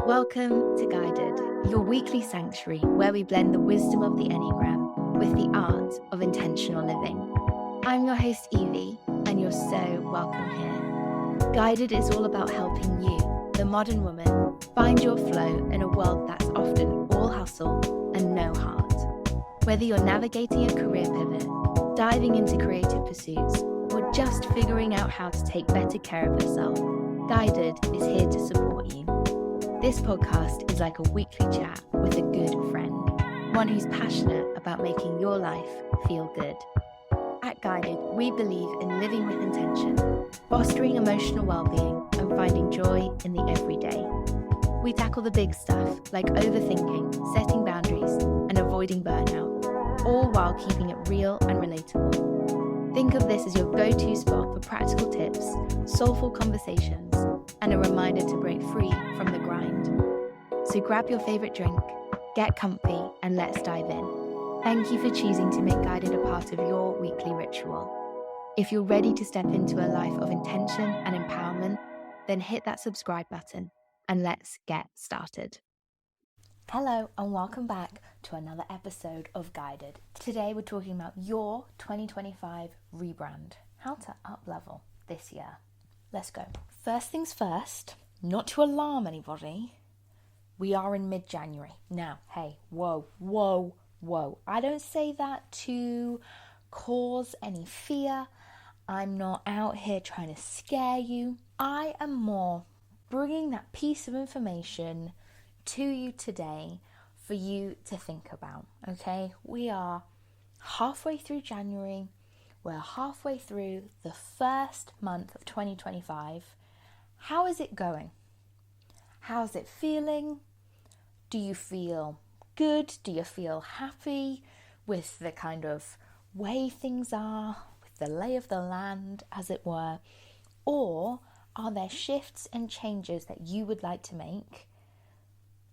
Welcome to Guided, your weekly sanctuary where we blend the wisdom of the Enneagram with the art of intentional living. I'm your host Evie, and you're so welcome here. Guided is all about helping you, the modern woman, find your flow in a world that's often all hustle and no heart. Whether you're navigating a career pivot, diving into creative pursuits, or just figuring out how to take better care of yourself, Guided is here to support you. This podcast is like a weekly chat with a good friend, one who's passionate about making your life feel good. At Guided, we believe in living with intention, fostering emotional well-being, and finding joy in the everyday. We tackle the big stuff like overthinking, setting boundaries, and avoiding burnout, all while keeping it real and relatable. Think of this as your go-to spot for practical tips, soulful conversations, and a reminder to break free from the grind. So grab your favorite drink, get comfy, and let's dive in. Thank you for choosing to make Guided a part of your weekly ritual. If you're ready to step into a life of intention and empowerment, then hit that subscribe button and let's get started. Hello and welcome back to another episode of Guided. Today we're talking about your 2025 rebrand, how to up-level this year. Let's go. First things first, not to alarm anybody, we are in mid-January. Now, hey, whoa. I don't say that to cause any fear. I'm not out here trying to scare you. I am more bringing that piece of information to you today for you to think about, okay? We are halfway through January. We're halfway through the first month of 2025. How is it going? How's it feeling? Do you feel good? Do you feel happy with the kind of way things are, with the lay of the land, as it were? Or are there shifts and changes that you would like to make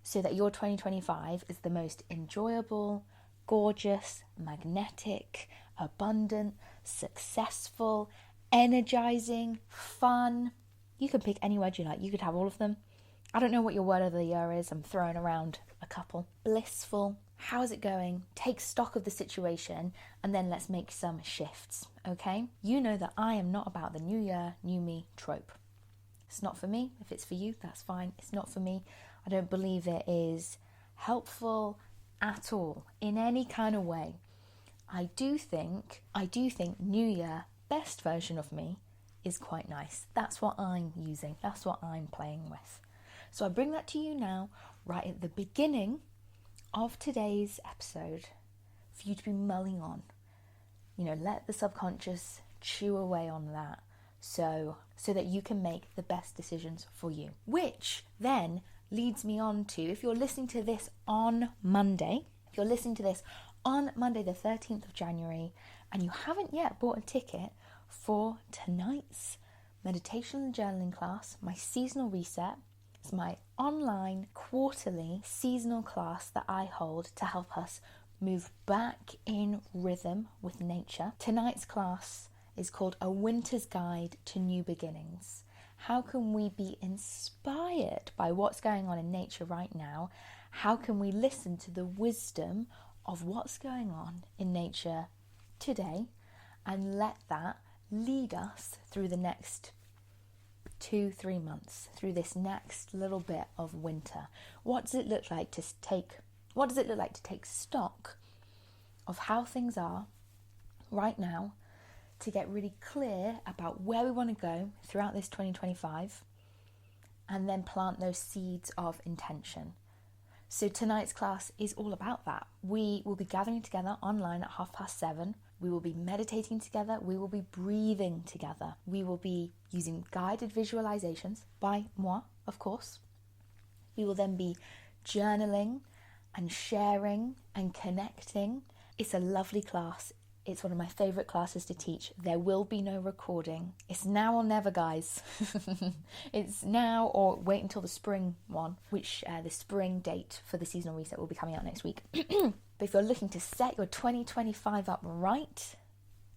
so that your 2025 is the most enjoyable, gorgeous, magnetic, abundant, successful, energizing, fun? You can pick any word you like. You could have all of them. I don't know what your word of the year is. I'm throwing around a couple. Blissful. How is it going? Take stock of the situation and then let's make some shifts, okay? You know that I am not about the new year, new me trope. It's not for me. If it's for you, that's fine. It's not for me. I don't believe it is helpful at all in any kind of way. I do think New Year, best version of me, is quite nice. That's what I'm using. That's what I'm playing with. So I bring that to you now, right at the beginning of today's episode, for you to be mulling on. Let the subconscious chew away on that so that you can make the best decisions for you. Which then leads me on to, if you're listening to this on Monday, the 13th of January, and you haven't yet bought a ticket for tonight's meditation and journaling class, my seasonal reset. It's my online quarterly seasonal class that I hold to help us move back in rhythm with nature. Tonight's class is called A Winter's Guide to New Beginnings. How can we be inspired by what's going on in nature right now? How can we listen to the wisdom of what's going on in nature today and let that lead us through the next 2-3 months, through this next little bit of winter? What does it look like to take stock of how things are right now, to get really clear about where we want to go throughout this 2025, and then plant those seeds of intention? So tonight's class is all about that. We will be gathering together online at 7:30. We will be meditating together. We will be breathing together. We will be using guided visualizations by moi, of course. We will then be journaling and sharing and connecting. It's a lovely class. It's one of my favorite classes to teach. There will be no recording. It's now or never, guys. It's now or wait until the spring one, which the spring date for the seasonal reset will be coming out next week. But if you're looking to set your 2025 up right,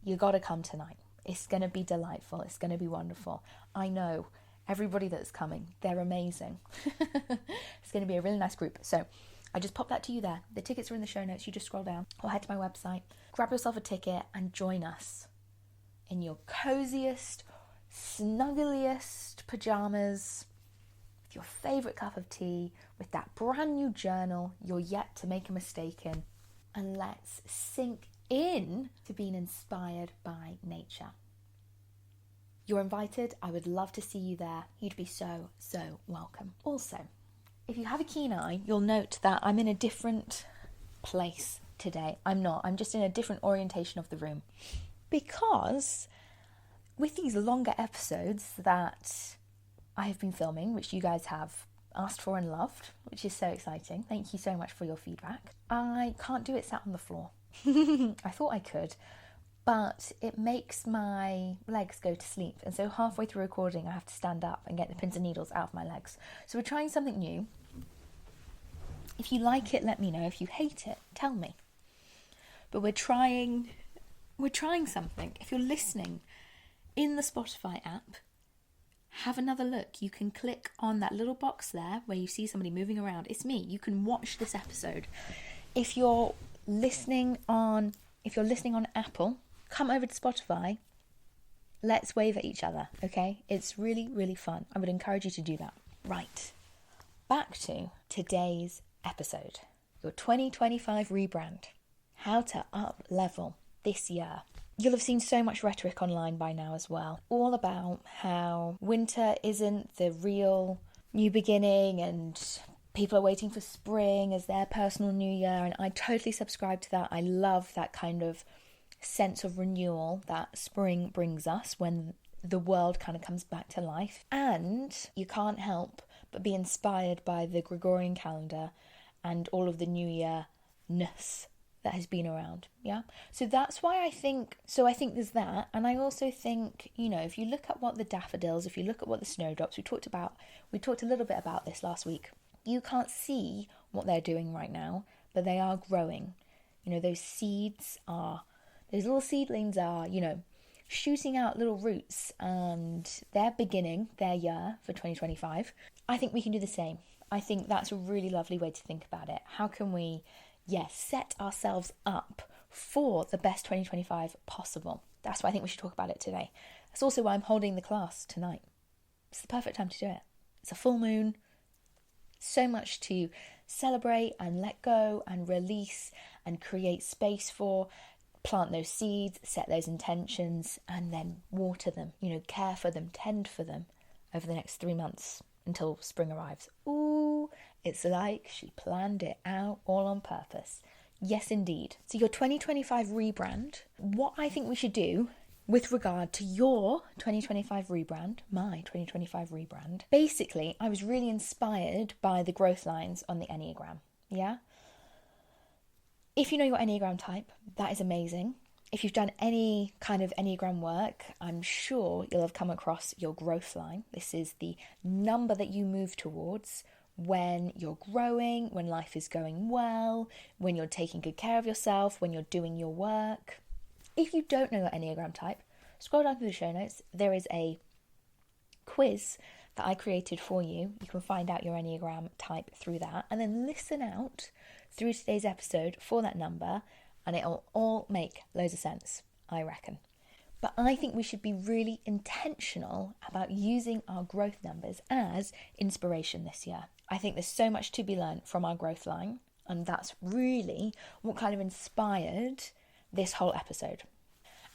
you got to come tonight. It's going to be delightful. It's going to be wonderful. I know everybody that's coming. They're amazing. It's going to be a really nice group. So I just popped that to you there. The tickets are in the show notes. You just scroll down or head to my website, grab yourself a ticket and join us in your coziest, snuggliest pajamas, with your favourite cup of tea, with that brand new journal you're yet to make a mistake in. And let's sink in to being inspired by nature. You're invited. I would love to see you there. You'd be so, so welcome. Also, if you have a keen eye, you'll note that I'm in a different place today. I'm just in a different orientation of the room. Because with these longer episodes that I have been filming, which you guys have asked for and loved, which is so exciting. Thank you so much for your feedback. I can't do it sat on the floor. I thought I could, but it makes my legs go to sleep. And so halfway through recording, I have to stand up and get the pins and needles out of my legs. So we're trying something new. If you like it, let me know. If you hate it, tell me. But we're trying something. If you're listening in the Spotify app, have another look. You can click on that little box there where you see somebody moving around. It's me. You can watch this episode. If you're listening on Apple, come over to Spotify. Let's wave at each other, okay? It's really, really fun. I would encourage you to do that. Right. Back to today's episode. Your 2025 rebrand. How to up level this year. You'll have seen so much rhetoric online by now as well, all about how winter isn't the real new beginning and people are waiting for spring as their personal new year, and I totally subscribe to that. I love that kind of sense of renewal that spring brings us when the world kind of comes back to life. And you can't help but be inspired by the Gregorian calendar and all of the New Year-ness that has been around, yeah? So that's why I think there's that. And I also think, if you look at what the daffodils, if you look at what the snowdrops, we talked a little bit about this last week. You can't see what they're doing right now, but they are growing. Those little seedlings are, shooting out little roots, and they're beginning their year for 2025. I think we can do the same. I think that's a really lovely way to think about it. How can we, set ourselves up for the best 2025 possible? That's why I think we should talk about it today. That's also why I'm holding the class tonight. It's the perfect time to do it. It's a full moon. So much to celebrate and let go and release and create space for. Plant those seeds, set those intentions, and then water them, care for them, tend for them over the next 3 months until spring arrives. Ooh, it's like she planned it out all on purpose. Yes, indeed. So your 2025 rebrand, what I think we should do with regard to your 2025 rebrand, my 2025 rebrand, basically, I was really inspired by the growth lines on the Enneagram, yeah? If you know your Enneagram type, that is amazing. If you've done any kind of Enneagram work, I'm sure you'll have come across your growth line. This is the number that you move towards when you're growing, when life is going well, when you're taking good care of yourself, when you're doing your work. If you don't know your Enneagram type, scroll down through the show notes. There is a quiz that I created for you. You can find out your Enneagram type through that, and then listen out through today's episode for that number, and it'll all make loads of sense, I reckon. But I think we should be really intentional about using our growth numbers as inspiration this year. I think there's so much to be learned from our growth line, and that's really what kind of inspired this whole episode.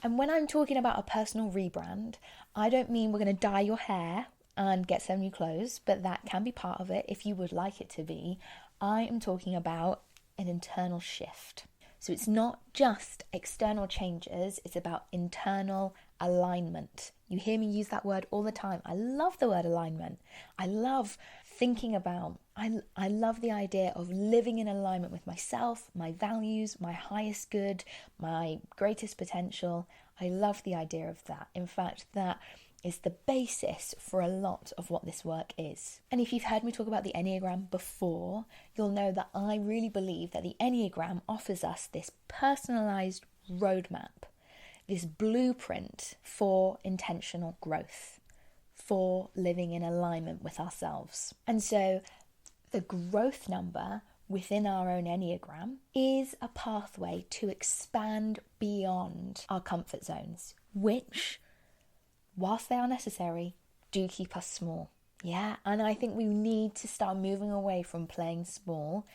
And when I'm talking about a personal rebrand, I don't mean we're going to dye your hair and get some new clothes, but that can be part of it if you would like it to be. I am talking about an internal shift. So it's not just external changes, it's about internal alignment. You hear me use that word all the time. I love the word alignment. I love thinking about, I love the idea of living in alignment with myself, my values, my highest good, my greatest potential. I love the idea of that. In fact, that is the basis for a lot of what this work is. And if you've heard me talk about the Enneagram before, you'll know that I really believe that the Enneagram offers us this personalized roadmap, this blueprint for intentional growth, for living in alignment with ourselves. And so the growth number within our own Enneagram is a pathway to expand beyond our comfort zones, which, whilst they are necessary, do keep us small. Yeah, and I think we need to start moving away from playing small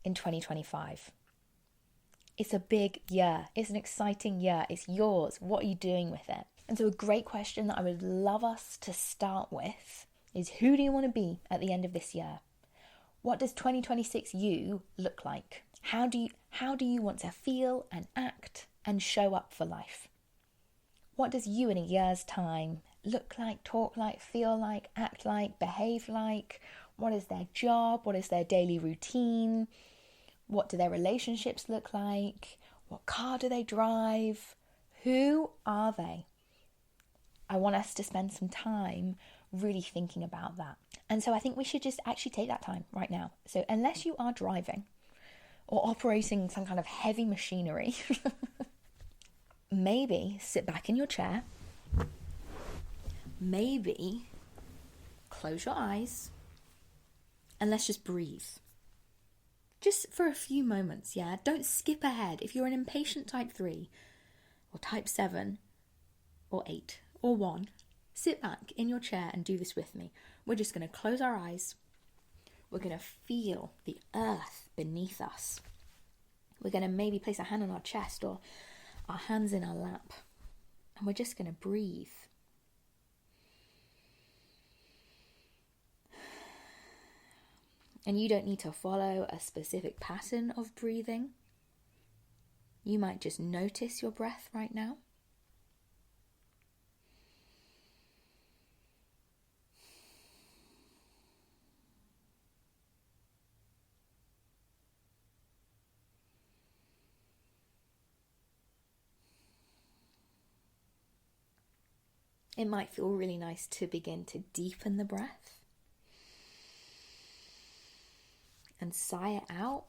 in 2025. It's a big year. It's an exciting year. It's yours. What are you doing with it? And so a great question that I would love us to start with is, who do you want to be at the end of this year? What does 2026 you look like? How do you want to feel and act and show up for life? What does you in a year's time look like, talk like, feel like, act like, behave like? What is their job? What is their daily routine? What do their relationships look like? What car do they drive? Who are they? I want us to spend some time really thinking about that. And so I think we should just actually take that time right now. So unless you are driving or operating some kind of heavy machinery, maybe sit back in your chair, maybe close your eyes, and let's just breathe. Just for a few moments, yeah? Don't skip ahead. If you're an impatient type 3 or type 7 or 8 or 1, sit back in your chair and do this with me. We're just going to close our eyes. We're going to feel the earth beneath us. We're going to maybe place a hand on our chest or our hands in our lap. And we're just going to breathe. And you don't need to follow a specific pattern of breathing. You might just notice your breath right now. It might feel really nice to begin to deepen the breath and sigh it out.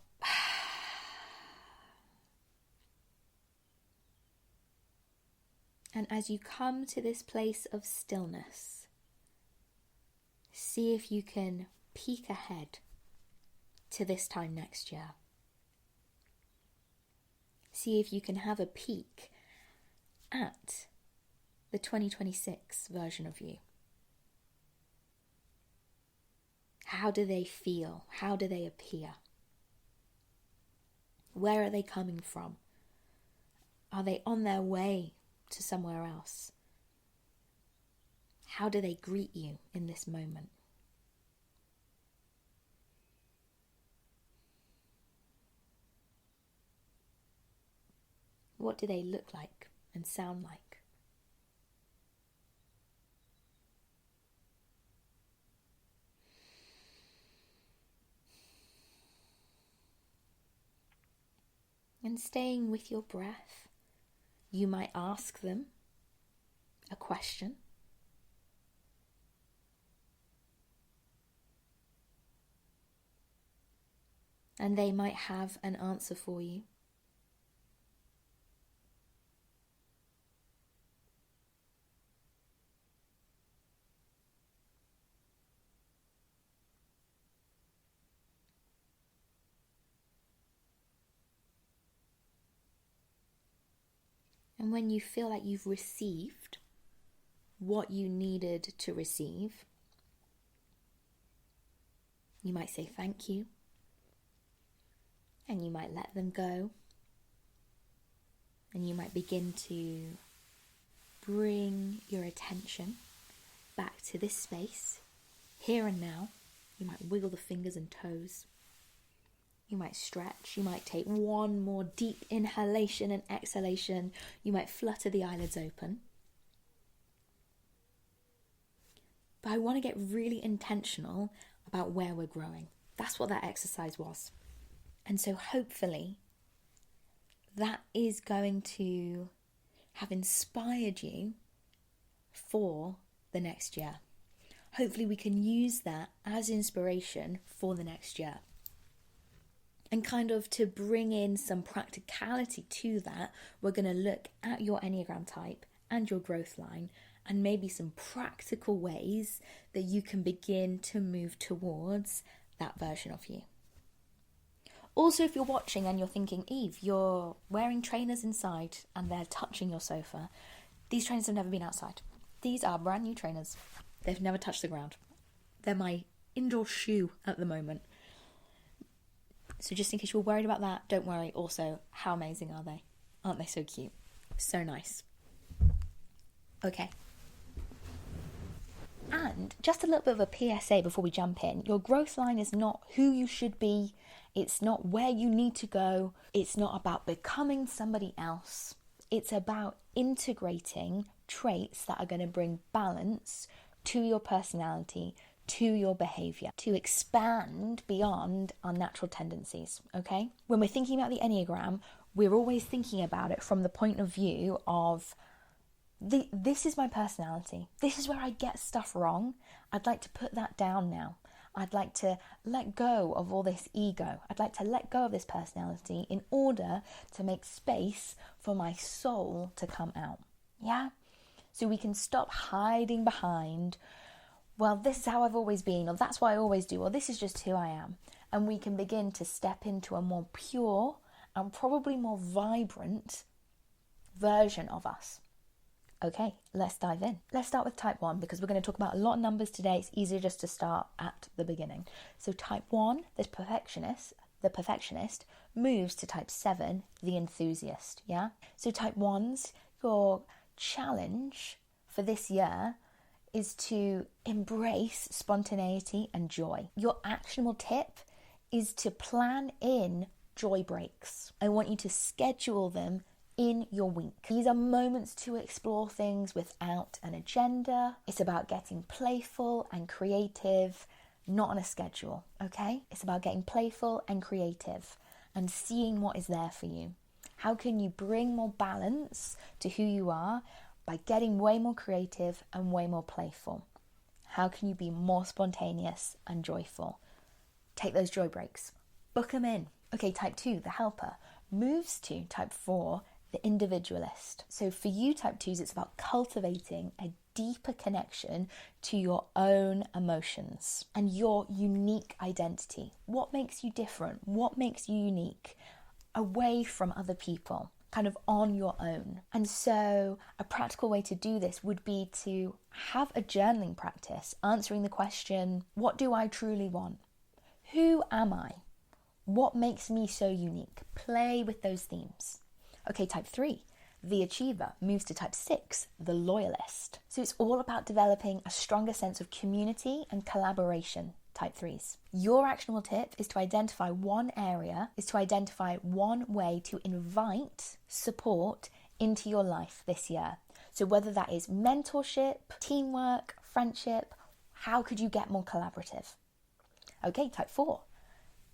And as you come to this place of stillness, see if you can peek ahead to this time next year. See if you can have a peek at the 2026 version of you. How do they feel? How do they appear? Where are they coming from? Are they on their way to somewhere else? How do they greet you in this moment? What do they look like and sound like? And staying with your breath, you might ask them a question. And they might have an answer for you. And when you feel like you've received what you needed to receive, you might say thank you, and you might let them go, and you might begin to bring your attention back to this space, here and now. You might wiggle the fingers and toes. You might stretch. You might take one more deep inhalation and exhalation. You might flutter the eyelids open. But I want to get really intentional about where we're growing. That's what that exercise was. And so hopefully that is going to have inspired you for the next year. Hopefully we can use that as inspiration for the next year. And kind of to bring in some practicality to that, we're going to look at your Enneagram type and your growth line and maybe some practical ways that you can begin to move towards that version of you. Also, if you're watching and you're thinking, Eve, you're wearing trainers inside and they're touching your sofa, these trainers have never been outside. These are brand new trainers. They've never touched the ground. They're my indoor shoe at the moment. So just in case you're worried about that, don't worry. Also, how amazing are they? Aren't they so cute? So nice. Okay. And just a little bit of a PSA before we jump in. Your growth line is not who you should be. It's not where you need to go. It's not about becoming somebody else. It's about integrating traits that are going to bring balance to your personality, to your behavior, to expand beyond our natural tendencies, okay? When we're thinking about the Enneagram, we're always thinking about it from the point of view of, this is my personality. This is where I get stuff wrong. I'd like to put that down now. I'd like to let go of all this ego. I'd like to let go of this personality in order to make space for my soul to come out. Yeah? So we can stop hiding behind, well, this is how I've always been, or that's what I always do, or this is just who I am. And we can begin to step into a more pure and probably more vibrant version of us. Okay, let's dive in. Let's start with type 1 because we're going to talk about a lot of numbers today. It's easier just to start at the beginning. So type 1, the perfectionist, moves to type 7, the enthusiast. Yeah. So type 1's, your challenge for this year is to embrace spontaneity and joy. Your actionable tip is to plan in joy breaks. I want you to schedule them in your week. These are moments to explore things without an agenda. It's about getting playful and creative, not on a schedule, okay? It's about getting playful and creative and seeing what is there for you. How can you bring more balance to who you are by getting way more creative and way more playful? How can you be more spontaneous and joyful? Take those joy breaks. Book them in. Okay, type 2, the helper, moves to type 4, the individualist. So for you type 2s, it's about cultivating a deeper connection to your own emotions and your unique identity. What makes you different? What makes you unique? Away from other people, kind of on your own. And so a practical way to do this would be to have a journaling practice, answering the question, what do I truly want? Who am I? What makes me so unique? Play with those themes. Okay, type 3, the achiever, moves to type 6, the loyalist. So it's all about developing a stronger sense of community and collaboration, type 3s. Your actionable tip is to identify one way to invite support into your life this year. So whether that is mentorship, teamwork, friendship, how could you get more collaborative? Okay, type 4,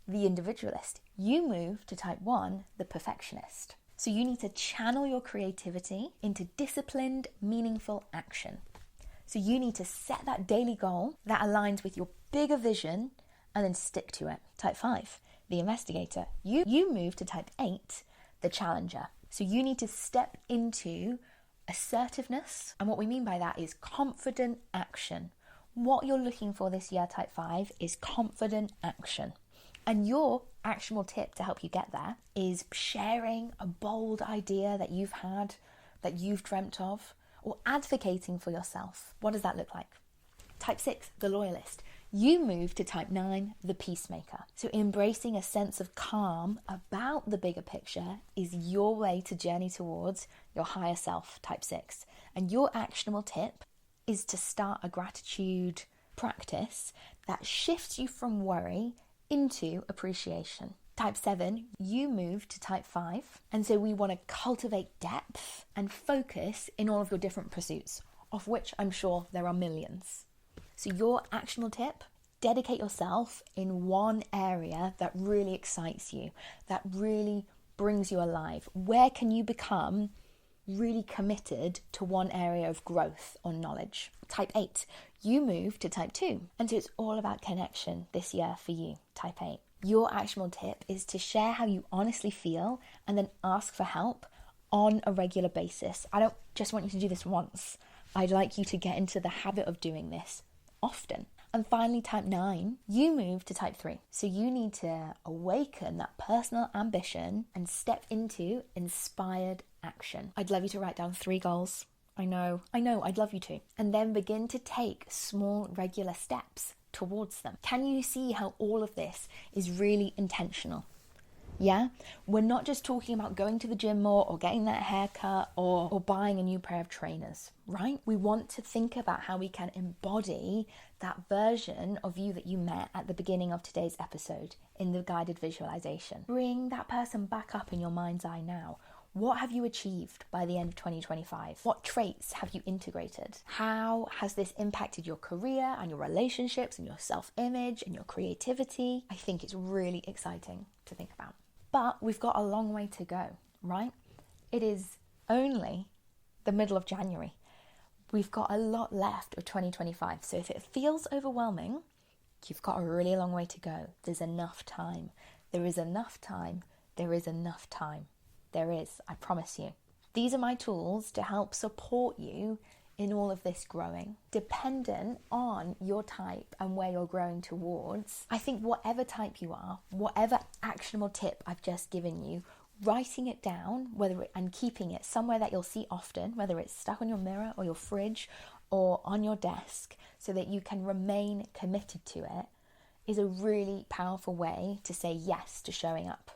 the individualist. You move to type 1, the perfectionist. So you need to channel your creativity into disciplined, meaningful action. So you need to set that daily goal that aligns with your bigger vision and then stick to it. Type 5, the investigator. You move to type 8, the challenger. So you need to step into assertiveness. And what we mean by that is confident action. What you're looking for this year, type 5, is confident action. And your actionable tip to help you get there is sharing a bold idea that you've had, that you've dreamt of, or advocating for yourself. What does that look like? Type 6, the loyalist. You move to type 9, the peacemaker. So embracing a sense of calm about the bigger picture is your way to journey towards your higher self, type 6. And your actionable tip is to start a gratitude practice that shifts you from worry into appreciation. Type 7, you move to type 5. And so we want to cultivate depth and focus in all of your different pursuits, of which I'm sure there are millions. So your actionable tip, dedicate yourself in one area that really excites you, that really brings you alive. Where can you become really committed to one area of growth or knowledge? Type 8, you move to type 2. And so it's all about connection this year for you, type 8. Your actionable tip is to share how you honestly feel and then ask for help on a regular basis. I don't just want you to do this once. I'd like you to get into the habit of doing this often. And finally, type 9, you move to type 3. So you need to awaken that personal ambition and step into inspired action. I'd love you to write down 3 goals. I know, I'd love you to. And then begin to take small, regular steps towards them. Can you see how all of this is really intentional? Yeah? We're not just talking about going to the gym more or getting that haircut or buying a new pair of trainers, right? We want to think about how we can embody that version of you that you met at the beginning of today's episode in the guided visualization. Bring that person back up in your mind's eye now. What have you achieved by the end of 2025? What traits have you integrated? How has this impacted your career and your relationships and your self-image and your creativity? I think it's really exciting to think about. But we've got a long way to go, right? It is only the middle of January. We've got a lot left of 2025. So if it feels overwhelming, you've got a really long way to go. There's enough time. There is enough time. There is enough time. There is, I promise you. These are my tools to help support you in all of this growing. Dependent on your type and where you're growing towards, I think whatever type you are, whatever actionable tip I've just given you, writing it down and keeping it somewhere that you'll see often, whether it's stuck on your mirror or your fridge or on your desk, so that you can remain committed to it, is a really powerful way to say yes to showing up,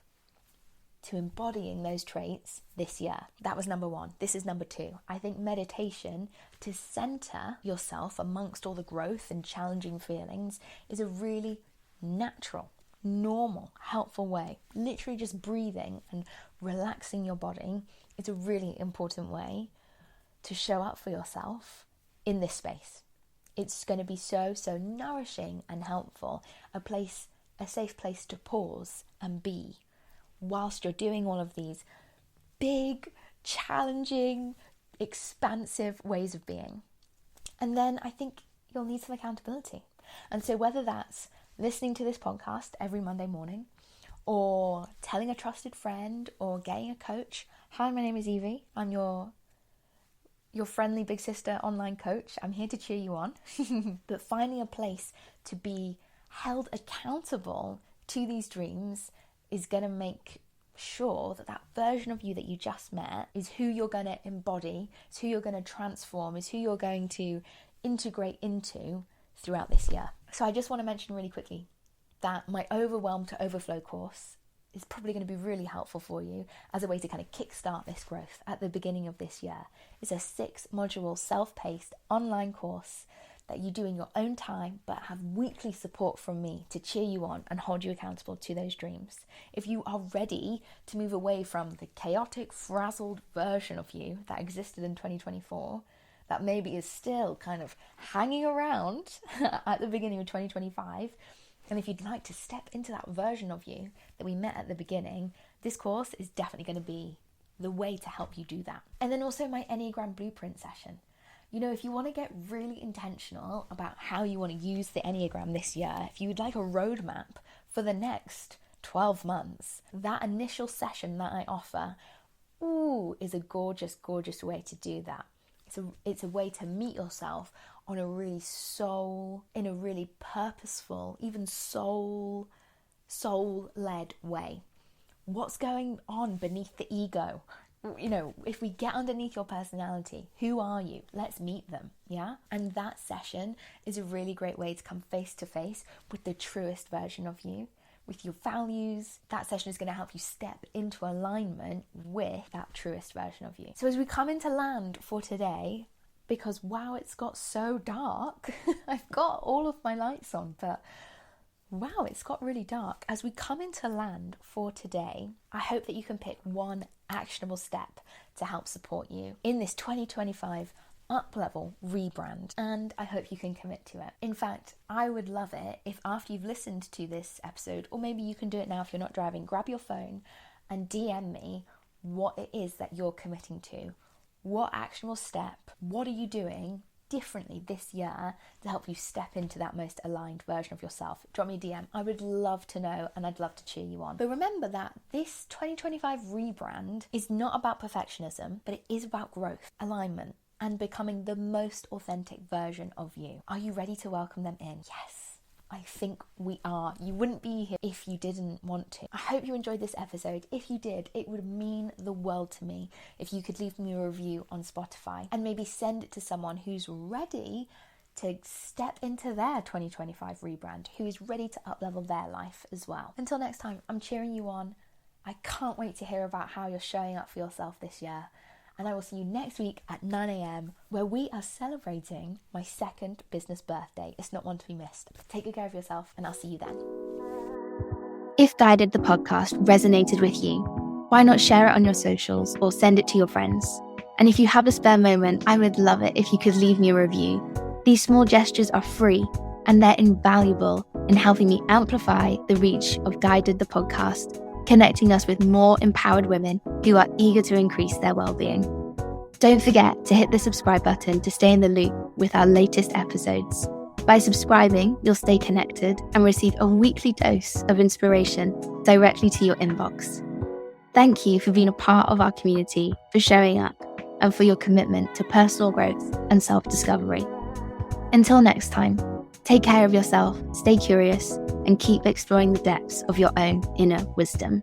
to embodying those traits this year. That was number 1. This is number 2. I think meditation, to center yourself amongst all the growth and challenging feelings, is a really natural, normal, helpful way. Literally just breathing and relaxing your body is a really important way to show up for yourself in this space. It's going to be so nourishing and helpful, a safe place to pause and be whilst you're doing all of these big, challenging, expansive ways of being. And then I think you'll need some accountability. And so whether that's listening to this podcast every Monday morning, or telling a trusted friend, or getting a coach. Hi, my name is Evie. I'm your friendly big sister online coach. I'm here to cheer you on. But finding a place to be held accountable to these dreams is going to make sure that version of you that you just met is who you're going to embody, is who you're going to transform, is who you're going to integrate into throughout this year. So I just want to mention really quickly that my Overwhelm to Overflow course is probably going to be really helpful for you as a way to kind of kickstart this growth at the beginning of this year. It's a 6-module self-paced online course that you do in your own time, but have weekly support from me to cheer you on and hold you accountable to those dreams. If you are ready to move away from the chaotic, frazzled version of you that existed in 2024, that maybe is still kind of hanging around at the beginning of 2025, and if you'd like to step into that version of you that we met at the beginning, this course is definitely going to be the way to help you do that. And then also my Enneagram Blueprint session. You know, if you want to get really intentional about how you want to use the Enneagram this year, if you would like a roadmap for the next 12 months, that initial session that I offer, is a gorgeous, gorgeous way to do that. It's a way to meet yourself on a really in a really purposeful, even soul-led way. What's going on beneath the ego? You know, if we get underneath your personality, who are you? Let's meet them, yeah? And that session is a really great way to come face to face with the truest version of you, with your values. That session is going to help you step into alignment with that truest version of you. So as we come into land for today, because wow, it's got so dark. I've got all of my lights on, but wow, it's got really dark. As we come into land for today, I hope that you can pick one actionable step to help support you in this 2025 up-level rebrand, and I hope you can commit to it. In fact, I would love it if after you've listened to this episode, or maybe you can do it now if you're not driving, grab your phone and DM me what it is that you're committing to. What actionable step, what are you doing differently this year to help you step into that most aligned version of yourself? Drop me a DM. I would love to know, and I'd love to cheer you on. But remember that this 2025 rebrand is not about perfectionism, but it is about growth, alignment, and becoming the most authentic version of you. Are you ready to welcome them in? Yes, I think we are. You wouldn't be here if you didn't want to. I hope you enjoyed this episode. If you did, it would mean the world to me if you could leave me a review on Spotify and maybe send it to someone who's ready to step into their 2025 rebrand, who is ready to uplevel their life as well. Until next time, I'm cheering you on. I can't wait to hear about how you're showing up for yourself this year. And I will see you next week at 9 a.m. where we are celebrating my second business birthday. It's not one to be missed. Take good care of yourself and I'll see you then. If Guided the podcast resonated with you, why not share it on your socials or send it to your friends? And if you have a spare moment, I would love it if you could leave me a review. These small gestures are free and they're invaluable in helping me amplify the reach of Guided the podcast, connecting us with more empowered women who are eager to increase their well-being. Don't forget to hit the subscribe button to stay in the loop with our latest episodes. By subscribing, you'll stay connected and receive a weekly dose of inspiration directly to your inbox. Thank you for being a part of our community, for showing up, and for your commitment to personal growth and self-discovery. Until next time, take care of yourself, stay curious, and keep exploring the depths of your own inner wisdom.